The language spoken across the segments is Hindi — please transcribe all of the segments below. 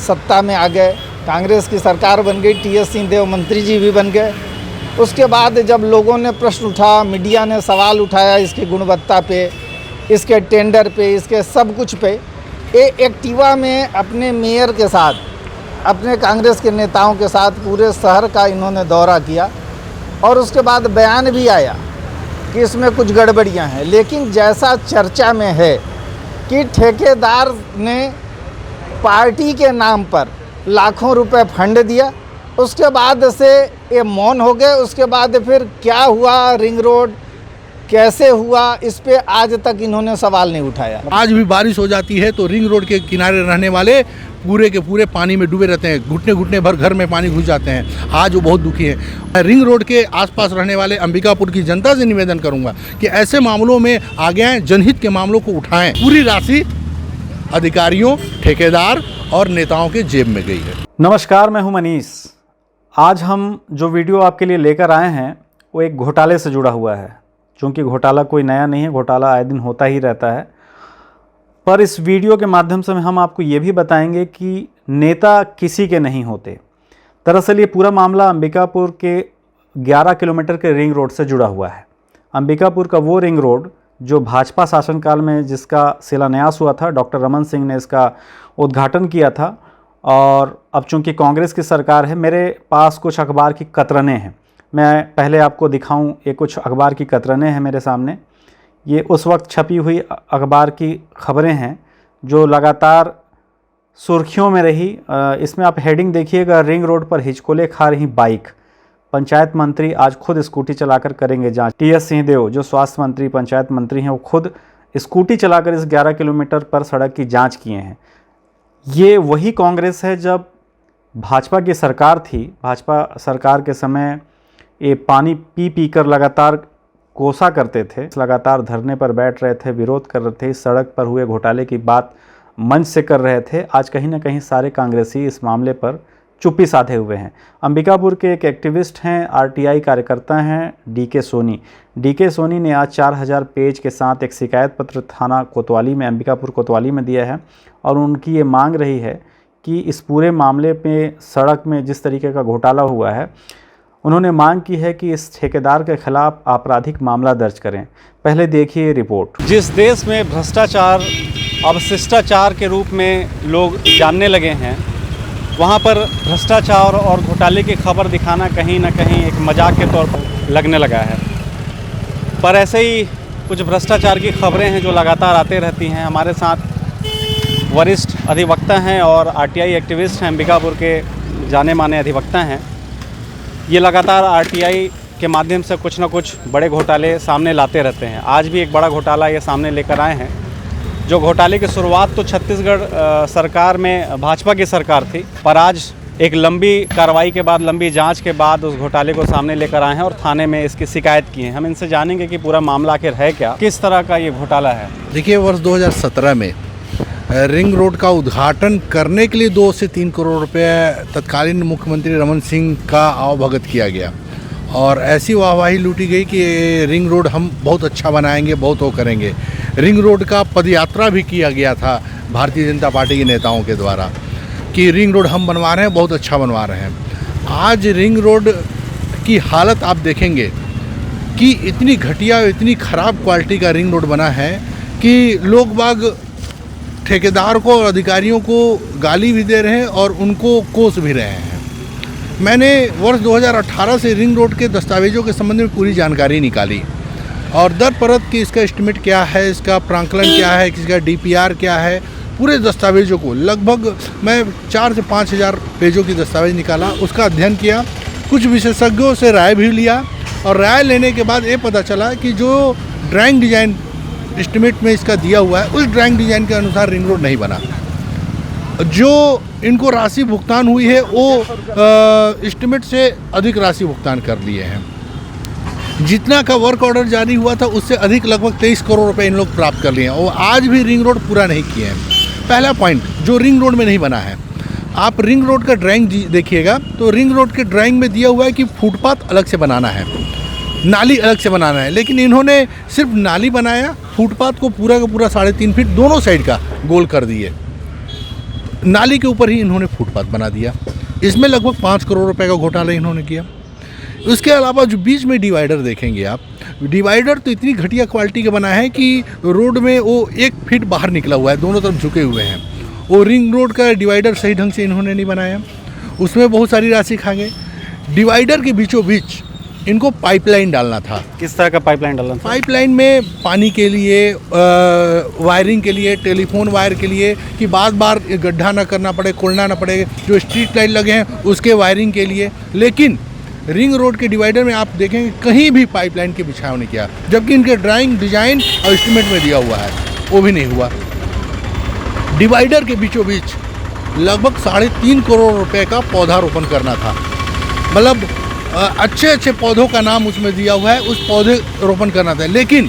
सत्ता में आ गए, कांग्रेस की सरकार बन गई, टीएस सिंहदेव मंत्री जी भी बन गए। उसके बाद जब लोगों ने प्रश्न उठाया, मीडिया ने सवाल उठाया इसकी गुणवत्ता पे, इसके टेंडर पे, इसके सब कुछ पे, एक्टिवा में अपने मेयर के साथ, अपने कांग्रेस के नेताओं के साथ पूरे शहर का इन्होंने दौरा किया और उसके बाद बयान भी आया कि इसमें कुछ गड़बड़ियां हैं। लेकिन जैसा चर्चा में है कि ठेकेदार ने पार्टी के नाम पर लाखों रुपए फंड दिया, उसके बाद से ये मौन हो गए। उसके बाद फिर क्या हुआ, रिंग रोड कैसे हुआ, इस पे आज तक इन्होंने सवाल नहीं उठाया। आज भी बारिश हो जाती है तो रिंग रोड के किनारे रहने वाले पूरे के पूरे पानी में डूबे रहते हैं, घुटने घुटने भर घर में पानी घुस जाते हैं। आज वो बहुत दुखी है। रिंग रोड के आसपास रहने वाले अंबिकापुर की जनता से निवेदन करूंगा कि ऐसे मामलों में आगे आएं, जनहित के मामलों को उठाएं। पूरी राशि अधिकारियों, ठेकेदार और नेताओं के जेब में गई है। नमस्कार, मैं हूं मनीष। आज हम जो वीडियो आपके लिए लेकर आए हैं वो एक घोटाले से जुड़ा हुआ है। चूँकि घोटाला कोई नया नहीं है, घोटाला आए दिन होता ही रहता है। पर इस वीडियो के माध्यम से हम आपको ये भी बताएंगे कि नेता किसी के नहीं होते। दरअसल ये पूरा मामला अंबिकापुर के 11 किलोमीटर के रिंग रोड से जुड़ा हुआ है। अंबिकापुर का वो रिंग रोड जो भाजपा शासनकाल में जिसका शिलान्यास हुआ था, डॉक्टर रमन सिंह ने इसका उद्घाटन किया था। और अब चूँकि कांग्रेस की सरकार है, मेरे पास कुछ अखबार की कतरनें हैं। मैं पहले आपको दिखाऊं, ये कुछ अखबार की कतरनें हैं मेरे सामने। ये उस वक्त छपी हुई अखबार की खबरें हैं जो लगातार सुर्खियों में रही। इसमें आप हेडिंग देखिएगा, रिंग रोड पर हिचकोले खा रही बाइक, पंचायत मंत्री आज खुद स्कूटी चलाकर करेंगे जांच। टीएस सिंहदेव जो स्वास्थ्य मंत्री, पंचायत मंत्री हैं, वो खुद स्कूटी चलाकर इस 11 किलोमीटर पर सड़क की जाँच किए हैं। ये वही कांग्रेस है जब भाजपा की सरकार थी। भाजपा सरकार के समय ये पानी पी पी कर लगातार कोसा करते थे, लगातार धरने पर बैठ रहे थे, विरोध कर रहे थे, इस सड़क पर हुए घोटाले की बात मंच से कर रहे थे। आज कहीं ना कहीं सारे कांग्रेसी इस मामले पर चुप्पी साधे हुए हैं। अंबिकापुर के एक एक्टिविस्ट हैं, आरटीआई कार्यकर्ता हैं, डीके सोनी। डीके सोनी ने आज 4000 पेज के साथ एक शिकायत पत्र थाना कोतवाली में, अंबिकापुर कोतवाली में दिया है और उनकी ये मांग रही है कि इस पूरे मामले में, सड़क में जिस तरीके का घोटाला हुआ है, उन्होंने मांग की है कि इस ठेकेदार के खिलाफ आपराधिक मामला दर्ज करें। पहले देखिए रिपोर्ट। जिस देश में भ्रष्टाचार अब शिष्टाचार के रूप में लोग जानने लगे हैं, वहाँ पर भ्रष्टाचार और घोटाले की खबर दिखाना कहीं ना कहीं एक मजाक के तौर पर लगने लगा है। पर ऐसे ही कुछ भ्रष्टाचार की खबरें हैं जो लगातार आते रहती हैं। हमारे साथ वरिष्ठ अधिवक्ता हैं और आरटीआई एक्टिविस्ट हैं, अंबिकापुर के जाने माने अधिवक्ता हैं। ये लगातार आरटीआई के माध्यम से कुछ ना कुछ बड़े घोटाले सामने लाते रहते हैं। आज भी एक बड़ा घोटाला ये सामने लेकर आए हैं। जो घोटाले की शुरुआत तो छत्तीसगढ़ सरकार में भाजपा की सरकार थी, पर आज एक लंबी कार्रवाई के बाद, लंबी जांच के बाद उस घोटाले को सामने लेकर आए हैं और थाने में इसकी शिकायत की है। हम इनसे जानेंगे कि पूरा मामला आखिर है क्या, किस तरह का ये घोटाला है। देखिए, वर्ष 2017 में रिंग रोड का उद्घाटन करने के लिए 2 से 3 करोड़ रुपए तत्कालीन मुख्यमंत्री रमन सिंह का आवभगत किया गया और ऐसी वाहवाही लूटी गई कि रिंग रोड हम बहुत अच्छा बनाएंगे, बहुत वो करेंगे। रिंग रोड का पदयात्रा भी किया गया था भारतीय जनता पार्टी के नेताओं के द्वारा कि रिंग रोड हम बनवा रहे हैं, बहुत अच्छा बनवा रहे हैं। आज रिंग रोड की हालत आप देखेंगे कि इतनी घटिया, इतनी ख़राब क्वालिटी का रिंग रोड बना है कि लोग बाग ठेकेदार को और अधिकारियों को गाली भी दे रहे हैं और उनको कोस भी रहे हैं। मैंने वर्ष 2018 से रिंग रोड के दस्तावेजों के संबंध में पूरी जानकारी निकाली और दर परत की इसका एस्टिमेट क्या है, इसका प्रांकलन क्या है, इसका डीपीआर क्या है, पूरे दस्तावेजों को लगभग मैं 4 से 5000 पेजों की दस्तावेज निकाला, उसका अध्ययन किया, कुछ विशेषज्ञों से राय भी लिया और राय लेने के बाद ये पता चला कि जो ड्राइंग डिज़ाइन एस्टिमेट में इसका दिया हुआ है, उस ड्राइंग डिज़ाइन के अनुसार रिंग रोड नहीं बना। जो इनको राशि भुगतान हुई है वो एस्टिमेट से अधिक राशि भुगतान कर लिए हैं। जितना का वर्क ऑर्डर जारी हुआ था उससे अधिक, लगभग 23 करोड़ रुपए इन लोग प्राप्त कर लिए हैं और आज भी रिंग रोड पूरा नहीं किए हैं। पहला पॉइंट जो रिंग रोड में नहीं बना है, आप रिंग रोड का ड्राइंग देखिएगा तो रिंग रोड के ड्राइंग में दिया हुआ है कि फुटपाथ अलग से बनाना है, नाली अलग से बनाना है, लेकिन इन्होंने सिर्फ नाली बनाया, फुटपाथ को पूरा का पूरा 3.5 फीट दोनों साइड का गोल कर दिए। नाली के ऊपर ही इन्होंने फुटपाथ बना दिया। इसमें लगभग 5 करोड़ रुपए का घोटाला इन्होंने किया। उसके अलावा जो बीच में डिवाइडर देखेंगे आप, डिवाइडर तो इतनी घटिया क्वालिटी का बना है कि रोड में वो 1 फीट बाहर निकला हुआ है, दोनों तरफ झुके हुए हैं। वो रिंग रोड का डिवाइडर सही ढंग से इन्होंने नहीं बनाया, उसमें बहुत सारी राशि खा गए। डिवाइडर के बीचों बीच इनको पाइपलाइन डालना था। किस तरह का पाइपलाइन डालना था? पाइपलाइन में पानी के लिए, वायरिंग के लिए, टेलीफोन वायर के लिए, कि बार बार गड्ढा ना करना पड़े, खोलना ना पड़े। जो स्ट्रीट लाइट लगे हैं उसके वायरिंग के लिए। लेकिन रिंग रोड के डिवाइडर में आप देखेंगे कहीं भी पाइपलाइन के बिछाव नहीं किया, जबकि इनके ड्राइंग, डिजाइन और एस्टीमेट में दिया हुआ है, वो भी नहीं हुआ। डिवाइडर के बीचों बीच लगभग 3.5 करोड़ रुपए का पौधारोपण करना था। मतलब अच्छे अच्छे पौधों का नाम उसमें दिया हुआ है, उस पौधे रोपण करना था, लेकिन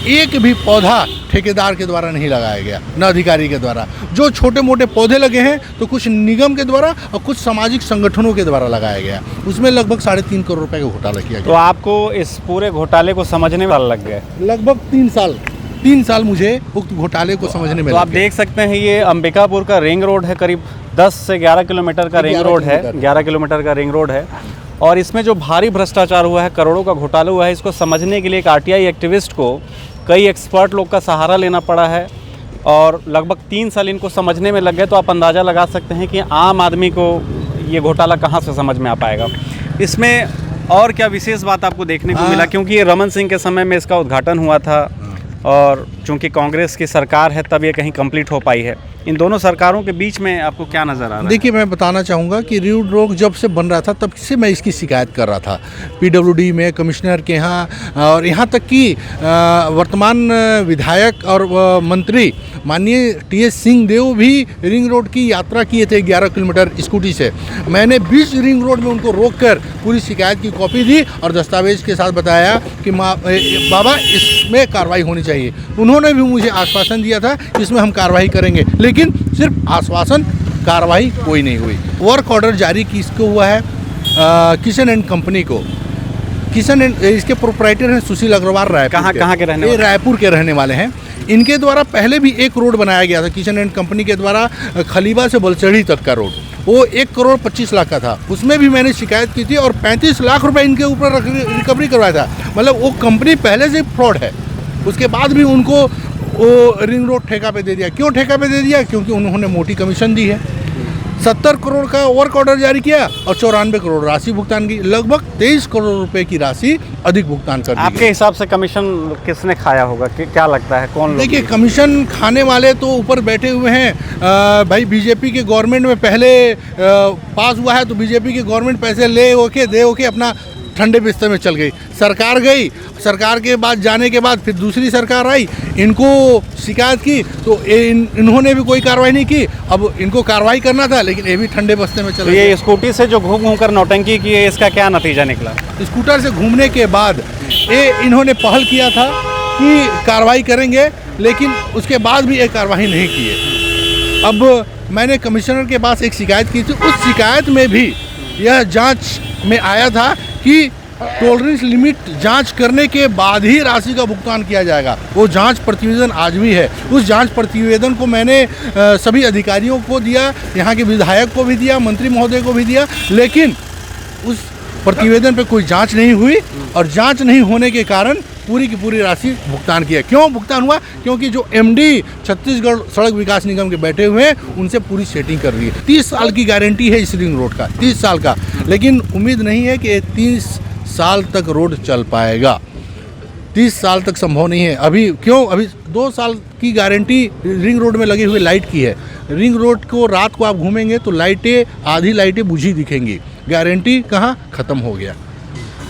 एक भी पौधा ठेकेदार के द्वारा नहीं लगाया गया, न अधिकारी के द्वारा। जो छोटे मोटे पौधे लगे हैं तो कुछ निगम के द्वारा और कुछ सामाजिक संगठनों के द्वारा लगाया गया। उसमें लगभग 3.5 करोड़ रुपए का घोटाला किया तो गया। आपको इस पूरे घोटाले को समझने में लग गए? लगभग 3 साल मुझे उक्त घोटाले को समझने में तो आप लग गए। देख सकते हैं ये अंबिकापुर का रिंग रोड है, करीब 10 से 11 किलोमीटर का रिंग रोड है, 11 किलोमीटर का रिंग रोड है। और इसमें जो भारी भ्रष्टाचार हुआ है, करोड़ों का घोटाला हुआ है, इसको समझने के लिए एक आरटीआई एक्टिविस्ट को कई एक्सपर्ट लोग का सहारा लेना पड़ा है और लगभग 3 साल इनको समझने में लग गए। तो आप अंदाज़ा लगा सकते हैं कि आम आदमी को ये घोटाला कहाँ से समझ में आ पाएगा। इसमें और क्या विशेष बात आपको देखने को मिला, क्योंकि ये रमन सिंह के समय में इसका उद्घाटन हुआ था और चूंकि कांग्रेस की सरकार है तब ये कहीं कंप्लीट हो पाई है। इन दोनों सरकारों के बीच में आपको क्या नज़र आ रहा है? देखिए, मैं बताना चाहूँगा कि रिंग रोड जब से बन रहा था तब से मैं इसकी शिकायत कर रहा था पीडब्ल्यूडी में, कमिश्नर के यहाँ, और यहाँ तक कि वर्तमान विधायक और मंत्री माननीय टीएस सिंहदेव भी रिंग रोड की यात्रा किए थे 11 किलोमीटर स्कूटी से। मैंने बीच रिंग रोड में उनको रोककर पूरी शिकायत की कॉपी दी और दस्तावेज के साथ बताया कि बाबा इसमें कार्रवाई होनी चाहिए। उन्होंने भी मुझे आश्वासन दिया था कि इसमें हम कार्रवाई करेंगे, लेकिन सिर्फ आश्वासन, कार्रवाई कोई नहीं हुई। वर्क ऑर्डर जारी किसको हुआ है? किशन एंड कंपनी को। किशन एंड, इसके प्रोप्राइटर हैं सुशील अग्रवाल, रायपुर कहाँ के रहने वाले? रायपुर के रहने वाले हैं। इनके द्वारा पहले भी एक रोड बनाया गया था किशन एंड कंपनी के द्वारा, खलीबा से बलचड़ी तक का रोड। वो 1 करोड़ 25 लाख का था। उसमें भी मैंने शिकायत की थी और 35 लाख रुपए इनके ऊपर रिकवरी करवाया था। मतलब वो कंपनी पहले से फ्रॉड है। उसके बाद भी उनको वो रिंग रोड ठेका पे दे दिया। क्यों ठेका पे दे दिया? क्योंकि उन्होंने मोटी कमीशन दी है। 70 करोड़ का वर्क ऑर्डर जारी किया और 94 करोड़ राशि भुगतान की। लगभग 23 करोड़ रुपए की राशि अधिक भुगतान कर दी। आपके हिसाब से कमिशन किसने खाया होगा, क्या लगता है, कौन लोग? देखिए, कमीशन खाने वाले तो ऊपर बैठे हुए हैं। भाई, बीजेपी के गवर्नमेंट में पहले पास हुआ है तो बीजेपी की गवर्नमेंट पैसे ले होके दे होके अपना ठंडे बिस्तर में चल गई। सरकार गई, सरकार के बाद जाने के बाद फिर दूसरी सरकार आई, इनको शिकायत की तो इन्होंने भी कोई कार्रवाई नहीं की। अब इनको कार्रवाई करना था लेकिन ये भी ठंडे बस्ते में चले गए। ये स्कूटी से जो घूम घूम कर नौटंकी की है, इसका क्या नतीजा निकला? स्कूटर से घूमने के बाद इन्होंने पहल किया था कि कार्रवाई करेंगे, लेकिन उसके बाद भी एक कार्रवाई नहीं की है। अब मैंने कमिश्नर के पास एक शिकायत की थी, उस शिकायत में भी यह जांच में आया था कि टॉलरेंस लिमिट जांच करने के बाद ही राशि का भुगतान किया जाएगा। वो जांच प्रतिवेदन आज भी है। उस जांच प्रतिवेदन को मैंने सभी अधिकारियों को दिया, यहाँ के विधायक को भी दिया, मंत्री महोदय को भी दिया, लेकिन उस प्रतिवेदन पे कोई जांच नहीं हुई और जांच नहीं होने के कारण पूरी की पूरी राशि भुगतान किया। क्यों भुगतान हुआ? क्योंकि जो एमडी छत्तीसगढ़ सड़क विकास निगम के बैठे हुए हैं उनसे पूरी सेटिंग कर दी है। 30 साल की गारंटी है इस रिंग रोड का, 30 साल का, लेकिन उम्मीद नहीं है कि 30 साल तक रोड चल पाएगा। 30 साल तक संभव नहीं है। अभी क्यों? अभी 2 साल की गारंटी रिंग रोड में लगी हुई लाइट की है। रिंग रोड को रात को आप घूमेंगे तो लाइटें, आधी लाइटें बुझी दिखेंगी। गारंटी कहाँ? ख़त्म हो गया।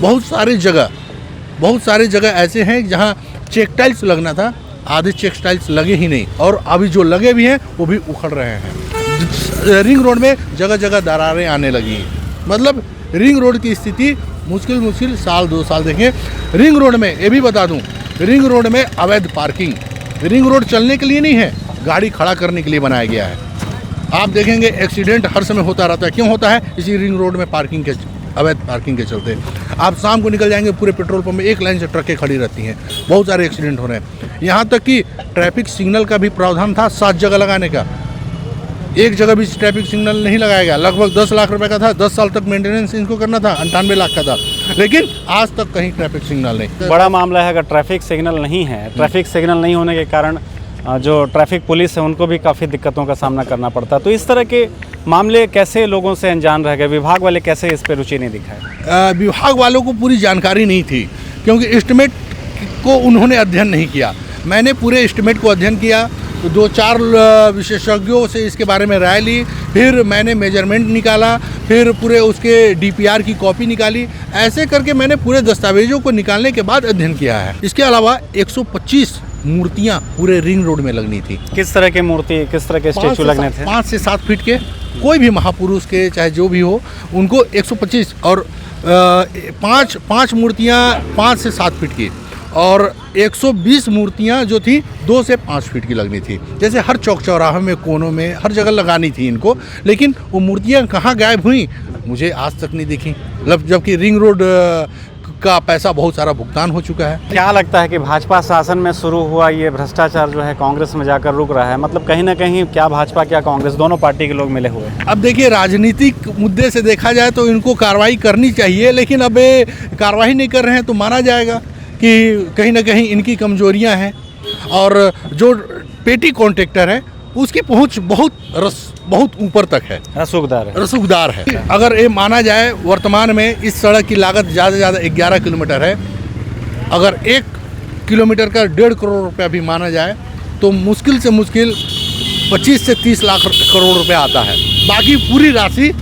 बहुत सारे जगह ऐसे हैं जहाँ चेक टाइल्स लगना था, आधे चेक टाइल्स लगे ही नहीं, और अभी जो लगे भी हैं वो भी उखड़ रहे हैं। रिंग रोड में जगह जगह दरारें आने लगी हैं। मतलब रिंग रोड की स्थिति मुश्किल साल 2 साल देखें। रिंग रोड में ये भी बता दूं, रिंग रोड में अवैध पार्किंग, रिंग रोड चलने के लिए नहीं है, गाड़ी खड़ा करने के लिए बनाया गया है। आप देखेंगे एक्सीडेंट हर समय होता रहता है। क्यों होता है? इसी रिंग रोड में अवैध पार्किंग के चलते। आप शाम को निकल जाएंगे, पूरे पेट्रोल पंप में एक लाइन से ट्रकें खड़ी रहती हैं, बहुत सारे एक्सीडेंट हो रहे हैं। यहाँ तक कि ट्रैफिक सिग्नल का भी प्रावधान था 7 जगह लगाने का, एक जगह भी ट्रैफिक सिग्नल नहीं लगाया गया। लगभग 10 लाख रुपए का था, 10 साल तक मेंटेनेंस इनको करना था, 98 लाख का था, लेकिन आज तक कहीं ट्रैफिक सिग्नल नहीं। बड़ा मामला है, अगर ट्रैफिक सिग्नल नहीं है, ट्रैफिक सिग्नल नहीं होने के कारण जो ट्रैफिक पुलिस है उनको भी काफ़ी दिक्कतों का सामना करना पड़ता है। तो इस तरह के मामले कैसे लोगों से अनजान रह गए, विभाग वाले कैसे इस पर रुचि नहीं दिखाए? विभाग वालों को पूरी जानकारी नहीं थी, क्योंकि एस्टिमेट को उन्होंने अध्ययन नहीं किया। मैंने पूरे एस्टिमेट को अध्ययन किया, तो 2-4 विशेषज्ञों से इसके बारे में राय ली, फिर मैंने मेजरमेंट निकाला, फिर पूरे उसके डीपीआर की कॉपी निकाली। ऐसे करके मैंने पूरे दस्तावेजों को निकालने के बाद अध्ययन किया है। इसके अलावा 125 मूर्तियाँ पूरे रिंग रोड में लगनी थी। किस तरह की मूर्ति, किस तरह के स्टेचू लगने थे? 5 से 7 फीट के, कोई भी महापुरुष के चाहे जो भी हो, उनको 125 और 5 मूर्तियाँ 5 से 7 फीट की और 120 मूर्तियाँ जो थी 2 से 5 फीट की लगनी थी। जैसे हर चौक चौराहे में, कोनों में, हर जगह लगानी थी इनको, लेकिन वो मूर्तियाँ कहाँ गायब हुई मुझे आज तक नहीं दिखी, जबकि रिंग रोड का पैसा बहुत सारा भुगतान हो चुका है। क्या लगता है कि भाजपा शासन में शुरू हुआ ये भ्रष्टाचार जो है कांग्रेस में जाकर रुक रहा है? मतलब कहीं ना कहीं क्या भाजपा क्या कांग्रेस दोनों पार्टी के लोग मिले हुए हैं? अब देखिए, राजनीतिक मुद्दे से देखा जाए तो इनको कार्रवाई करनी चाहिए, लेकिन अब ये कार्रवाई नहीं कर रहे हैं तो माना जाएगा कि कहीं ना कहीं इनकी कमजोरियां हैं। और जो पेटी कॉन्ट्रैक्टर है उसकी पहुंच बहुत ऊपर तक है, रसूखदार है। अगर ये माना जाए, वर्तमान में इस सड़क की लागत ज़्यादा से ज़्यादा 11 किलोमीटर है। अगर 1 किलोमीटर का 1.5 करोड़ रुपया भी माना जाए तो मुश्किल से मुश्किल 25 से 30 लाख करोड़ रुपया आता है। बाकी पूरी राशि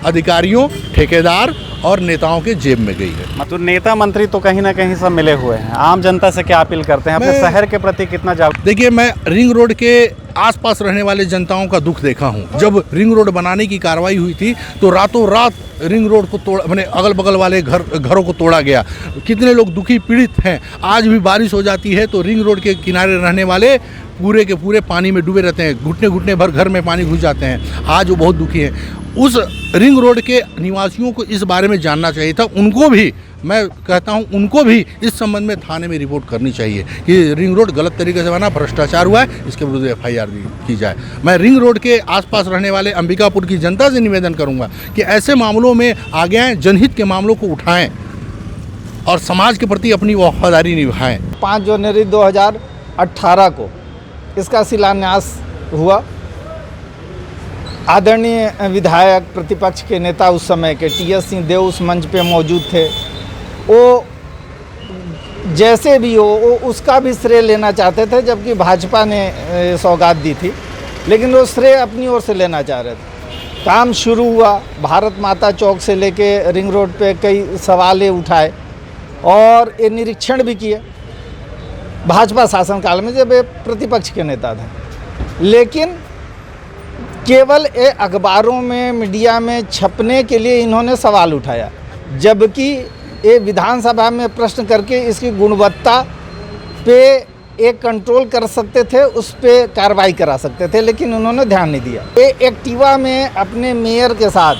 अधिकारियों, ठेकेदार और नेताओं के जेब में गई है। मतलब नेता मंत्री तो कहीं ना कहीं सब मिले हुए हैं। आम जनता से क्या अपील करते हैं, अपने शहर के प्रति कितना जागरूक? देखिए, मैं रिंग रोड के आसपास रहने वाले जनताओं का दुख देखा हूँ। जब रिंग रोड बनाने की कार्रवाई हुई थी तो रातों रात रिंग रोड को तोड़ा, मैंने अगल बगल वाले घरों को तोड़ा गया। कितने लोग दुखी पीड़ित हैं। आज भी बारिश हो जाती है तो रिंग रोड के किनारे रहने वाले पूरे के पूरे पानी में डूबे रहते हैं, घुटने घुटने भर घर में पानी घुस जाते हैं। आज वो बहुत दुखी हैं। उस रिंग रोड के निवासियों को इस बारे में जानना चाहिए था। उनको भी मैं कहता हूं, उनको भी इस संबंध में थाने में रिपोर्ट करनी चाहिए कि रिंग रोड गलत तरीके से बना, भ्रष्टाचार हुआ है, इसके विरुद्ध FIR की जाए। मैं रिंग रोड के आसपास रहने वाले अंबिकापुर की जनता से निवेदन करूंगा कि ऐसे मामलों में आगे आएँ, जनहित के मामलों को उठाएं और समाज के प्रति अपनी वफादारी निभाएं। 5 जनवरी 2018 को इसका शिलान्यास हुआ। आदरणीय विधायक, प्रतिपक्ष के नेता उस समय के TS सिंह देव उस मंच पे मौजूद थे। वो जैसे भी हो वो उसका भी श्रेय लेना चाहते थे, जबकि भाजपा ने सौगात दी थी, लेकिन वो श्रेय अपनी ओर से लेना चाह रहे थे। काम शुरू हुआ, भारत माता चौक से लेके रिंग रोड पे कई सवाल उठाए और ये निरीक्षण भी किए भाजपा शासनकाल में जब ये प्रतिपक्ष के नेता थे। लेकिन केवल ये अखबारों में, मीडिया में छपने के लिए इन्होंने सवाल उठाया, जबकि ये विधानसभा में प्रश्न करके इसकी गुणवत्ता पे एक कंट्रोल कर सकते थे, उस पे कार्रवाई करा सकते थे, लेकिन उन्होंने ध्यान नहीं दिया। ये एक्टिवा में अपने मेयर के साथ,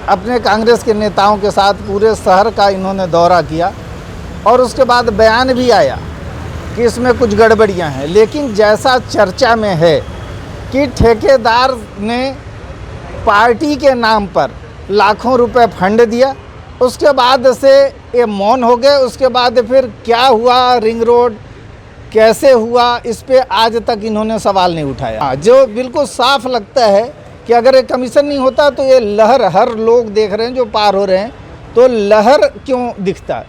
अपने कांग्रेस के नेताओं के साथ पूरे शहर का इन्होंने दौरा किया और उसके बाद बयान भी आया कि इसमें कुछ गड़बड़ियां हैं। लेकिन जैसा चर्चा में है कि ठेकेदार ने पार्टी के नाम पर लाखों रुपए फंड दिया, उसके बाद से ये मौन हो गए। उसके बाद फिर क्या हुआ, रिंग रोड कैसे हुआ, इस पे आज तक इन्होंने सवाल नहीं उठाया। जो बिल्कुल साफ लगता है कि अगर ये कमीशन नहीं होता तो ये लहर हर लोग देख रहे हैं जो पार हो रहे हैं, तो लहर क्यों दिखता है।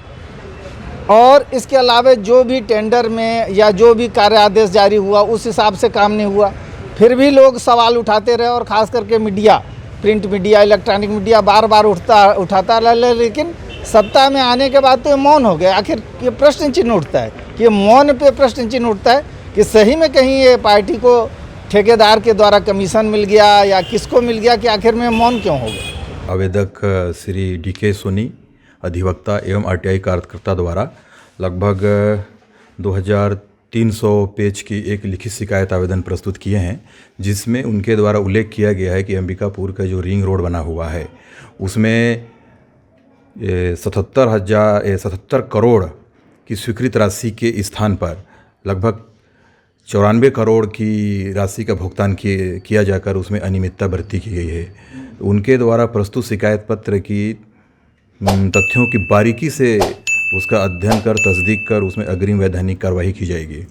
और इसके अलावा जो भी टेंडर में या जो भी कार्य आदेश जारी हुआ उस हिसाब से काम नहीं हुआ, फिर भी लोग सवाल उठाते रहे। और ख़ास करके media, print media, electronic media बार बार उठाता रहा, लेकिन सत्ता में आने के बाद तो ये मौन हो गया। आखिर ये प्रश्न चिन्ह उठता है कि मौन पे प्रश्न चिन्ह उठता है कि सही में कहीं ये पार्टी को ठेकेदार के द्वारा कमीशन मिल गया या किसको मिल गया कि आखिर में मौन क्यों हो गया। आवेदक श्री DK सोनी, अधिवक्ता एवं RTI कार्यकर्ता द्वारा लगभग 2300 पेज की एक लिखित शिकायत आवेदन प्रस्तुत किए हैं, जिसमें उनके द्वारा उल्लेख किया गया है कि अंबिकापुर का जो रिंग रोड बना हुआ है उसमें 77 करोड़ की स्वीकृत राशि के स्थान पर लगभग 94 करोड़ की राशि का भुगतान किया जाकर उसमें अनियमितता बरती की गई है। उनके द्वारा प्रस्तुत शिकायत पत्र की तथ्यों की बारीकी से उसका अध्ययन कर तस्दीक कर उसमें अग्रिम वैधानिक कार्रवाई की जाएगी।